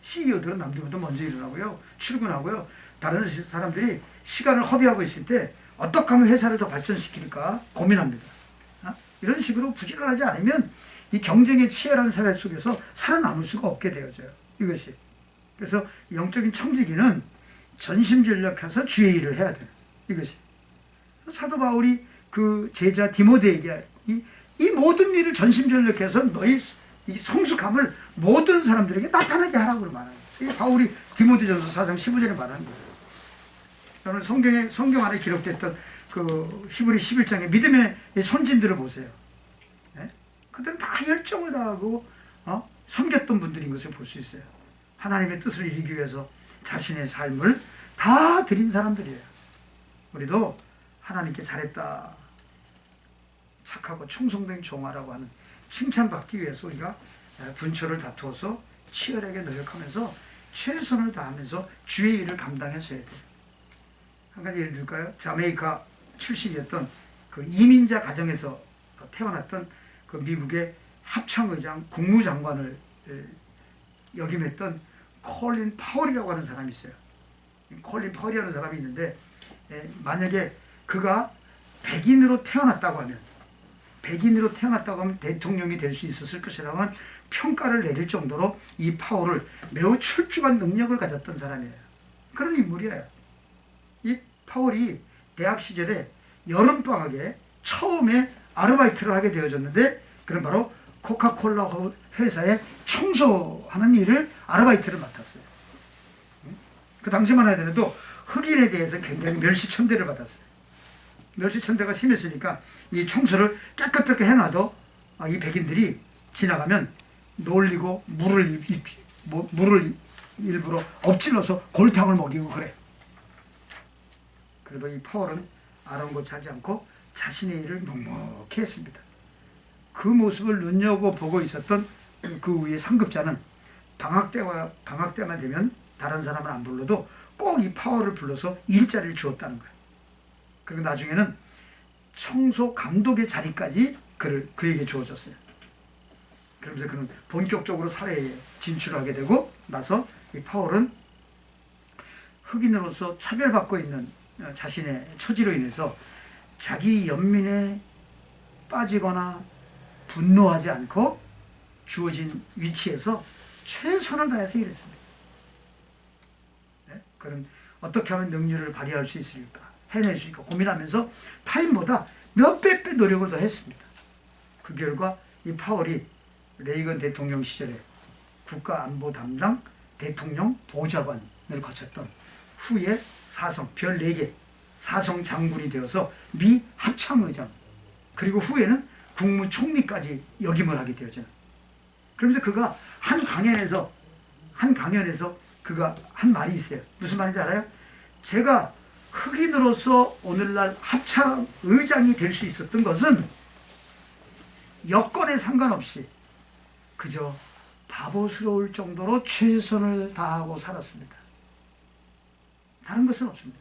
CEO들은 남들보다 먼저 일어나고요, 출근하고요. 다른 사람들이 시간을 허비하고 있을 때 어떻게 하면 회사를 더 발전시킬까 고민합니다. 이런 식으로 부지런하지 않으면 이 경쟁의 치열한 사회 속에서 살아남을 수가 없게 되어져요. 이것이. 그래서 영적인 청지기는 전심전력해서 주의 일을 해야 돼요. 이것이. 사도 바울이 그 제자 디모데에게 이 모든 일을 전심전력해서 너희 이 성숙함을 모든 사람들에게 나타나게 하라고 말하는 거예요. 이게 바울이 디모데전서 4장 15절에 말하는 거예요. 여러분 성경 안에 기록됐던 그 히브리 11장의 믿음의 선진들을 보세요. 네? 그들은 다 열정을 다하고 섬겼던 분들인 것을 볼 수 있어요. 하나님의 뜻을 이루기 위해서 자신의 삶을 다 드린 사람들이에요. 우리도 하나님께 잘했다, 착하고 충성된 종아라고 하는 칭찬받기 위해서 우리가 분초를 다투어서 치열하게 노력하면서 최선을 다하면서 주의 일을 감당했어야 돼요. 한 가지 예를 들까요? 자메이카 출신이었던 그 이민자 가정에서 태어났던 그 미국의 합창의장 국무장관을 역임했던 콜린 파월이라고 하는 사람이 있어요. 콜린 파월이라는 사람이 있는데 만약에 그가 백인으로 태어났다고 하면 대통령이 될 수 있었을 것이라면 평가를 내릴 정도로 이 파월을 매우 출중한 능력을 가졌던 사람이에요. 그런 인물이에요. 이 파월이 대학 시절에 여름방학에 처음에 아르바이트를 하게 되어졌는데 그건 바로 코카콜라 회사에 청소하는 일을 아르바이트를 맡았어요. 그 당시만 하더라도 흑인에 대해서 굉장히 멸시천대를 받았어요. 멸시천대가 심했으니까 이 청소를 깨끗하게 해놔도 이 백인들이 지나가면 놀리고 물을 일부러 엎질러서 골탕을 먹이고 그래. 그래도 이 파월은 아랑곳 하지 않고 자신의 일을 묵묵히 했습니다. 그 모습을 눈여겨보고 있었던 그 위의 상급자는 방학 때만 되면 다른 사람을 안 불러도 꼭 이 파월을 불러서 일자리를 주었다는 거예요. 그리고 나중에는 청소 감독의 자리까지 그에게 주어졌어요. 그러면서 그는 본격적으로 사회에 진출하게 되고 나서 이 파월은 흑인으로서 차별받고 있는 자신의 처지로 인해서 자기 연민에 빠지거나 분노하지 않고 주어진 위치에서 최선을 다해서 일했습니다. 네? 그럼 어떻게 하면 능률을 발휘할 수 있을까? 해낼 수 있을까? 고민하면서 타인보다 몇백 배 노력을 더 했습니다. 그 결과 이 파월이 레이건 대통령 시절에 국가안보 담당 대통령 보좌관을 거쳤던 후에 별 4개 사성 장군이 되어서 미 합창의장 그리고 후에는 국무총리까지 역임을 하게 되었죠. 그러면서 그가 한 강연에서 그가 한 말이 있어요. 무슨 말인지 알아요? 제가 흑인으로서 오늘날 합창의장이 될 수 있었던 것은 여건에 상관없이 그저 바보스러울 정도로 최선을 다하고 살았습니다. 다른 것은 없습니다.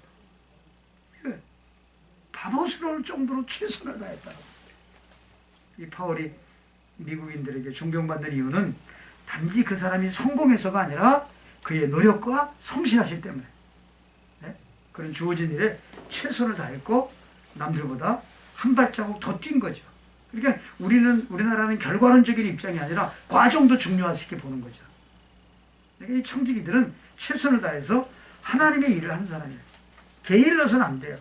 바보스러울 정도로 최선을 다했다고. 이 파월이 미국인들에게 존경받는 이유는 단지 그 사람이 성공해서가 아니라 그의 노력과 성실하심 때문에 그런 주어진 일에 최선을 다했고 남들보다 한 발자국 더 뛴 거죠. 그러니까 우리나라는 결과론적인 입장이 아니라 과정도 중요하게 보는 거죠. 그러니까 이 청지기들은 최선을 다해서 하나님의 일을 하는 사람이에요. 게을러서는 안 돼요.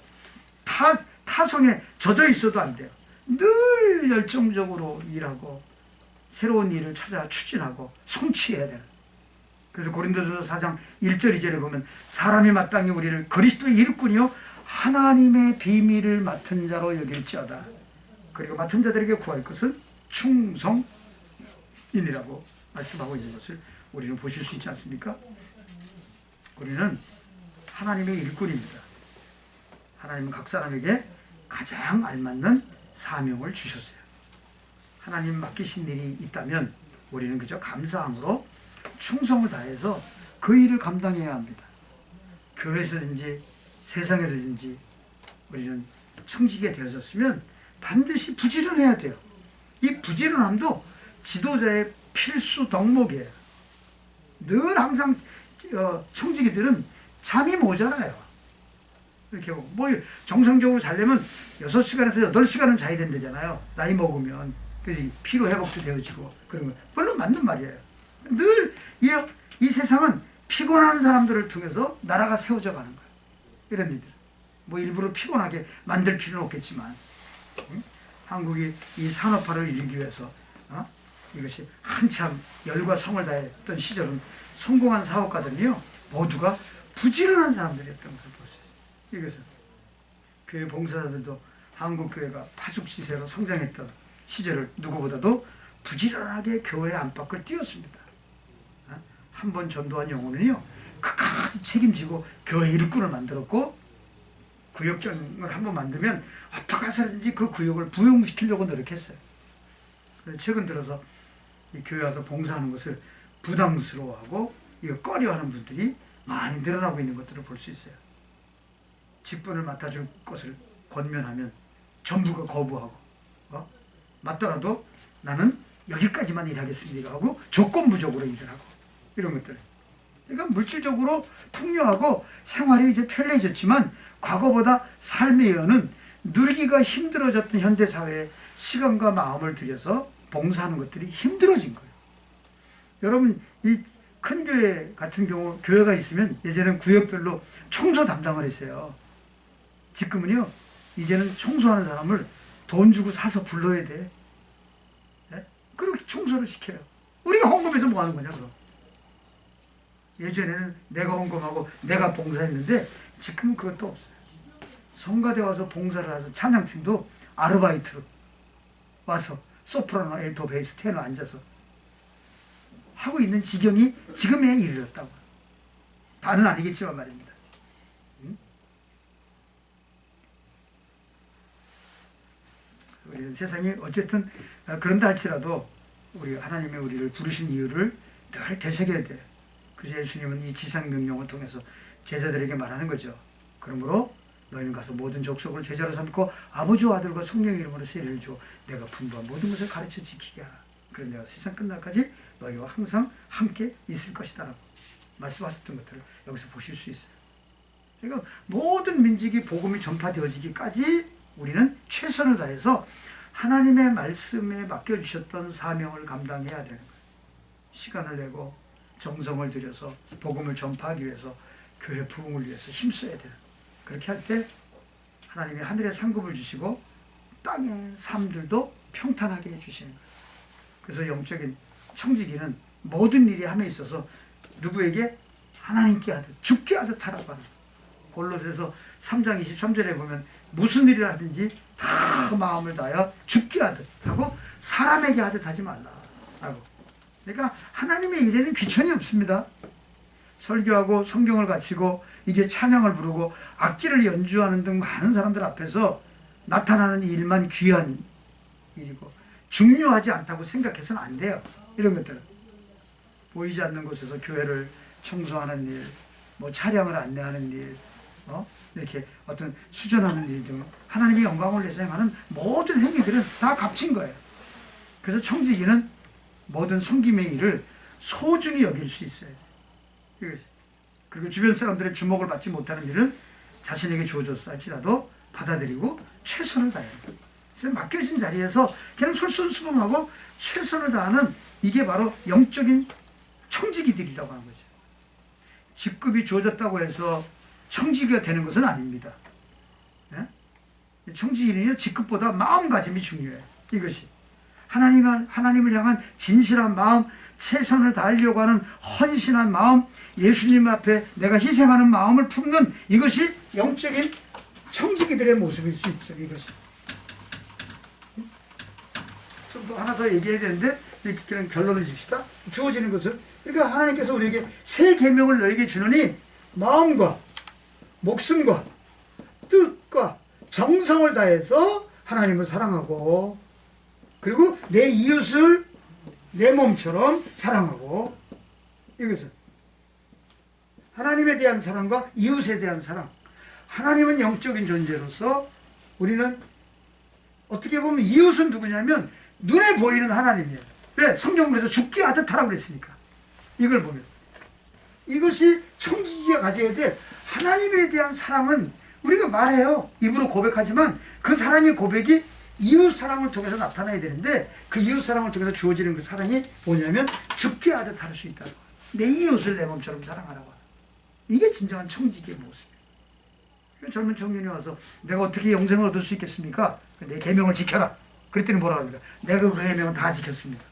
타성에 젖어 있어도 안 돼요. 늘 열정적으로 일하고 새로운 일을 찾아 추진하고 성취해야 되는. 그래서 고린도전서 4장 1절 2절에 보면 사람이 마땅히 우리를 그리스도의 일꾼이요 하나님의 비밀을 맡은 자로 여길지어다. 그리고 맡은 자들에게 구할 것은 충성인이라고 말씀하고 있는 것을 우리는 보실 수 있지 않습니까? 우리는 하나님의 일꾼입니다. 하나님은 각 사람에게 가장 알맞는 사명을 주셨어요. 하나님 맡기신 일이 있다면 우리는 그저 감사함으로 충성을 다해서 그 일을 감당해야 합니다. 교회에서든지 세상에서든지 우리는 청지기가 되어졌으면 반드시 부지런해야 돼요. 이 부지런함도 지도자의 필수 덕목이에요. 늘 항상 청지기들은 잠이 모자라요. 이렇게 뭐 정상적으로 자려면 6시간에서 8시간은 자야 된다잖아요. 나이 먹으면. 그래서 피로 회복도 되어지고 그런 거. 물론 맞는 말이에요. 늘 이 세상은 피곤한 사람들을 통해서 나라가 세워져 가는 거예요. 이런 일들. 뭐 일부러 피곤하게 만들 필요는 없겠지만 한국이 이 산업화를 이루기 위해서 이것이 한참 열과 성을 다했던 시절은 성공한 사업가들은요 모두가 부지런한 사람들이었던 것을 볼 수 있어요. 이것은 교회 봉사자들도 한국 교회가 파죽 시세로 성장했던 시절을 누구보다도 부지런하게 교회 안팎을 뛰었습니다. 한 번 전도한 영혼은요 끝까지 책임지고 교회 일꾼을 만들었고 구역장을 한 번 만들면 어떻게 해서든지 그 구역을 부흥시키려고 노력했어요. 그래서 최근 들어서 이 교회 와서 봉사하는 것을 부담스러워하고 이거 꺼려하는 분들이 많이 늘어나고 있는 것들을 볼 수 있어요. 직분을 맡아줄 것을 권면하면 전부가 거부하고 맞더라도 나는 여기까지만 일하겠습니다 하고 조건부적으로 일을 하고 이런 것들. 그러니까 물질적으로 풍요하고 생활이 이제 편리해졌지만 과거보다 삶의 여는 누리기가 힘들어졌던 현대사회에 시간과 마음을 들여서 봉사하는 것들이 힘들어진 거예요. 여러분 이 큰 교회 같은 경우 교회가 있으면 예전엔 구역별로 청소 담당을 했어요. 지금은요 이제는 청소하는 사람을 돈 주고 사서 불러야 돼. 네? 그렇게 청소를 시켜요. 우리가 헌금해서 뭐 하는 거냐 그럼. 예전에는 내가 헌금하고 내가 봉사했는데 지금은 그것도 없어요. 성가대 와서 봉사를 해서 찬양팀도 아르바이트로 와서 소프라노, 엘토, 베이스, 테너 앉아서 하고 있는 지경이 지금에 이르렀다고. 다는 아니겠지만 말입니다. 우리 세상이 어쨌든 그런다 할지라도 우리 하나님의 우리를 부르신 이유를 늘 되새겨야 돼. 그래서 예수님은 이 지상명령을 통해서 제자들에게 말하는 거죠. 그러므로 너희는 가서 모든 족속을 제자로 삼고 아버지와 아들과 성령의 이름으로 세례를 줘 내가 분부한 모든 것을 가르쳐 지키게 하라. 그럼 내가 세상 끝날까지 너희와 항상 함께 있을 것이다 라고 말씀하셨던 것들을 여기서 보실 수 있어요. 그러니까 모든 민족이 복음이 전파되어지기까지 우리는 최선을 다해서 하나님의 말씀에 맡겨주셨던 사명을 감당해야 되는 거예요. 시간을 내고 정성을 들여서 복음을 전파하기 위해서 교회 부흥을 위해서 힘써야 되는 거예요. 그렇게 할 때 하나님이 하늘의 상급을 주시고 땅의 삶들도 평탄하게 해주시는 거예요. 그래서 영적인 청지기는 모든 일이 함에 있어서 누구에게 하나님께 하듯 죽게 하듯 하라고 하는 거예요. 골로새서 3장 23절에 보면 무슨 일을 하든지 다 마음을 다하여 죽게 하듯 하고 사람에게 하듯 하지 말라라고. 그러니까 하나님의 일에는 귀천이 없습니다. 설교하고 성경을 가르치고 이게 찬양을 부르고 악기를 연주하는 등 많은 사람들 앞에서 나타나는 일만 귀한 일이고 중요하지 않다고 생각해서는 안 돼요. 이런 것들은 보이지 않는 곳에서 교회를 청소하는 일, 뭐 차량을 안내하는 일, 이렇게 어떤 수전하는 일 등 하나님의 영광을 위해서 행하는 모든 행위들은 다 값진 거예요. 그래서 청지기는 모든 섬김의 일을 소중히 여길 수 있어요. 그리고 주변 사람들의 주목을 받지 못하는 일은 자신에게 주어졌다 할지라도 받아들이고 최선을 다해요. 그래서 맡겨진 자리에서 그냥 솔선수범하고 최선을 다하는 이게 바로 영적인 청지기들이라고 하는 거죠. 직급이 주어졌다고 해서 청지기가 되는 것은 아닙니다. 청지기는요 직급보다 마음가짐이 중요해요. 이것이 하나님을 향한 진실한 마음, 최선을 다하려고 하는 헌신한 마음, 예수님 앞에 내가 희생하는 마음을 품는 이것이 영적인 청지기들의 모습일 수 있죠. 이것이 좀 더 하나 더 얘기해야 되는데 그냥 결론을 집시다. 주어지는 것은 그러니까 하나님께서 우리에게 새 계명을 너에게 주노니 마음과 목숨과 뜻과 정성을 다해서 하나님을 사랑하고 그리고 내 이웃을 내 몸처럼 사랑하고 이것은 하나님에 대한 사랑과 이웃에 대한 사랑. 하나님은 영적인 존재로서 우리는 어떻게 보면 이웃은 누구냐면 눈에 보이는 하나님이에요. 왜? 성경에서 죽게 하듯 하라고 그랬으니까. 이걸 보면 이것이 청지기가 가져야 될 하나님에 대한 사랑은 우리가 말해요. 입으로 고백하지만 그 사랑의 고백이 이웃 사랑을 통해서 나타나야 되는데 그 이웃 사랑을 통해서 주어지는 그 사랑이 뭐냐면 죽게 하듯 할 수 있다고. 내 이웃을 내 몸처럼 사랑하라고. 이게 진정한 청지기의 모습이에요. 젊은 청년이 와서 내가 어떻게 영생을 얻을 수 있겠습니까? 내 계명을 지켜라. 그랬더니 뭐라 합니까? 내가 그 계명은 다 지켰습니다.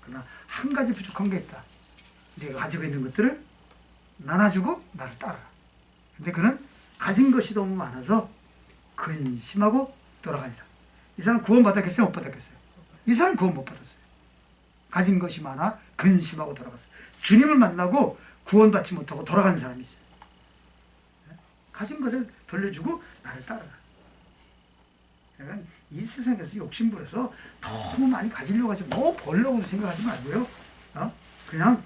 그러나 한 가지 부족한 게 있다. 네가 가지고 있는 것들을 나눠주고 나를 따르라. 근데 그는 가진 것이 너무 많아서 근심하고 돌아가니라. 이 사람 구원 받았겠어요? 못 받았겠어요? 이 사람 구원 못 받았어요. 가진 것이 많아 근심하고 돌아갔어요. 주님을 만나고 구원받지 못하고 돌아간 사람이 있어요. 가진 것을 돌려주고 나를 따르라. 그러니까 이 세상에서 욕심부려서 너무 많이 가지려고 하지, 뭐 벌려고 생각하지 말고요. 그냥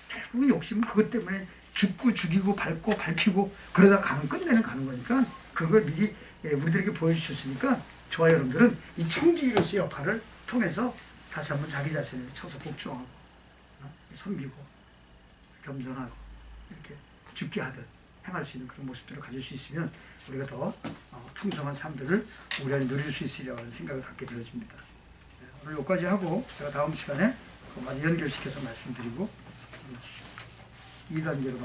결국 욕심은 그것 때문에 죽고 죽이고 밟고 밟히고 그러다 가는 끝내는 가는 거니까 그걸 미리 우리들에게 보여주셨으니까 저와 여러분들은 이 청지기로서의 역할을 통해서 다시 한번 자기 자신을 쳐서 복종하고 섬기고 겸손하고 이렇게 죽게 하듯 행할 수 있는 그런 모습들을 가질 수 있으면 우리가 더 풍성한 삶들을 우리 안에 누릴 수 있으리라고 하는 생각을 갖게 되어집니다. 오늘 여기까지 하고 제가 다음 시간에 마저 연결시켜서 말씀드리고 2단계로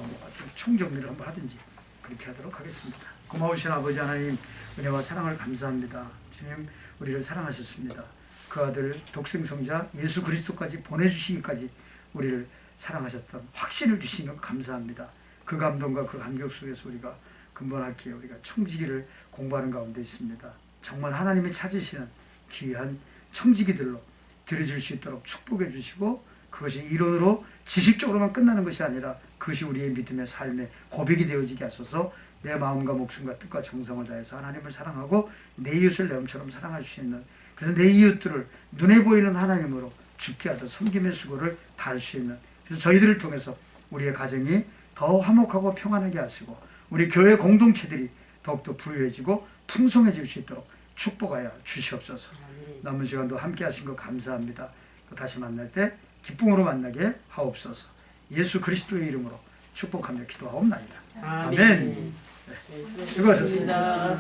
총정리를 한번 하든지 그렇게 하도록 하겠습니다. 고마우신 아버지 하나님, 은혜와 사랑을 감사합니다. 주님, 우리를 사랑하셨습니다. 그 아들 독생성자 예수 그리스도까지 보내주시기까지 우리를 사랑하셨던 확신을 주시는 것 감사합니다. 그 감동과 그 감격 속에서 우리가 근본하기에 우리가 청지기를 공부하는 가운데 있습니다. 정말 하나님이 찾으시는 귀한 청지기들로 들여줄 수 있도록 축복해 주시고, 그것이 이론으로 지식적으로만 끝나는 것이 아니라 그것이 우리의 믿음의 삶의 고백이 되어지게 하소서. 내 마음과 목숨과 뜻과 정성을 다해서 하나님을 사랑하고 내 이웃을 내 몸처럼 사랑할 수 있는, 그래서 내 이웃들을 눈에 보이는 하나님으로 죽게 하듯 섬김의 수고를 다할 수 있는, 그래서 저희들을 통해서 우리의 가정이 더 화목하고 평안하게 하시고 우리 교회 공동체들이 더욱더 부유해지고 풍성해질 수 있도록 축복하여 주시옵소서. 남은 시간도 함께 하신 것 감사합니다. 또 다시 만날 때 기쁨으로 만나게 하옵소서. 예수 그리스도의 이름으로 축복하며 기도하옵나이다. 아멘. 네, 수고하셨습니다.